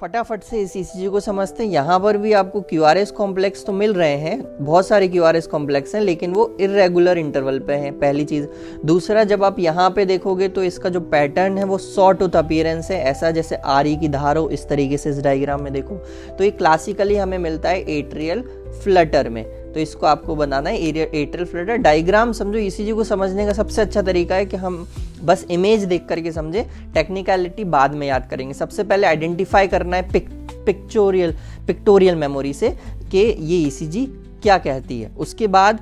फटाफट से इस ईसीजी को समझते हैं। यहाँ पर भी आपको क्यूआरएस कॉम्प्लेक्स तो मिल रहे हैं, बहुत सारे क्यूआरएस कॉम्प्लेक्स हैं, लेकिन वो इर्रेगुलर इंटरवल पे हैं, पहली चीज़। दूसरा, जब आप यहाँ पे देखोगे तो इसका जो पैटर्न है वो सॉ टूथ अपीयरेंस है, ऐसा जैसे आरी की धार हो, इस तरीके से इस डायग्राम में देखो। तो ये क्लासिकली हमें मिलता है एट्रियल फ्लटर में, तो इसको आपको बनाना है एट्रियल फ्लटर। डायग्राम समझो, ईसीजी को समझने का सबसे अच्छा तरीका है कि हम बस इमेज देख करके समझे, टेक्निकलिटी बाद में याद करेंगे। सबसे पहले आइडेंटिफाई करना है पिक्टोरियल मेमोरी से कि ये ईसीजी क्या कहती है। उसके बाद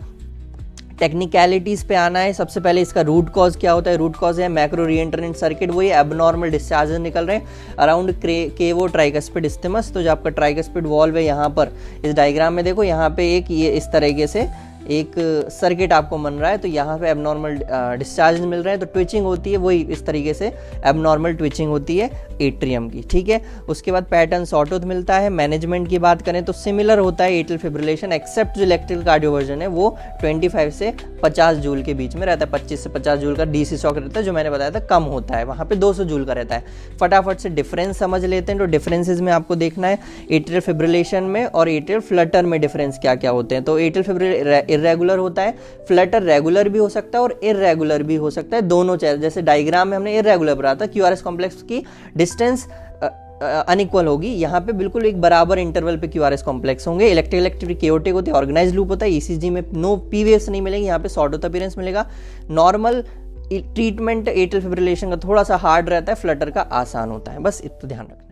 टेक्निकलिटीज़ पे आना है। सबसे पहले इसका रूट कॉज क्या होता है। रूट कॉज है मैक्रो रीएंट्रेंट सर्किट, वो ये एबनॉर्मल डिस्चार्जेस निकल रहे हैं अराउंड केवो ट्राइकस्पिड स्टिमस। तो जो आपका ट्राइकस्पिड वॉल्व है, यहाँ पर इस डायग्राम में देखो, यहाँ पे एक ये इस तरीके से एक सर्किट आपको बन रहा है, तो यहाँ पे एबनॉर्मल डिस्चार्ज मिल रहे हैं, तो ट्विचिंग होती है, वही इस तरीके से एबनॉर्मल ट्विचिंग होती है एट्रियम की, ठीक है। उसके बाद पैटर्न सॉटूथ मिलता है। मैनेजमेंट की बात करें तो सिमिलर होता है एट्रियल फिब्रिलेशन, एक्सेप्ट जो इलेक्ट्रिकल कार्डियोवर्जन है वो 25 से 50 जूल के बीच में रहता है। 25 से 50 जूल का डीसी शॉक रहता है, जो मैंने बताया था कम होता है, वहाँ पे 200 जूल का रहता है। फटाफट से डिफरेंस समझ लेते हैं। तो डिफरेंसेस में आपको देखना है एट्रियल फिब्रिलेशन में और एट्रियल फ्लटर में डिफरेंस क्या क्या होते हैं। तो एट्रियल फिब्रिलेशन इर्रेगुलर होता है, फ्लटर रेगुलर भी हो सकता है और इर्रेगुलर भी हो सकता है, दोनों चीज़। जैसे डायग्राम में हमने इर्रेगुलर बनाया था, क्यूआरएस कॉम्प्लेक्स की डिस्टेंस अनइक्वल होगी, यहाँ पे बिल्कुल एक बराबर इंटरवल पे क्यूआरएस कॉम्प्लेक्स होंगे। इलेक्ट्रिक केओटिक होते हैं, ऑर्गेनाइज्ड लूप होता है। ईसीजी में नो पी वेव्स नहीं मिलेंगे, यहाँ पे सॉटूथ अपीयरेंस मिलेगा। नॉर्मल ट्रीटमेंट एट्रियल फिब्रिलेशन का थोड़ा सा हार्ड रहता है, फ्लटर का आसान होता है, बस इतना ध्यान रखना।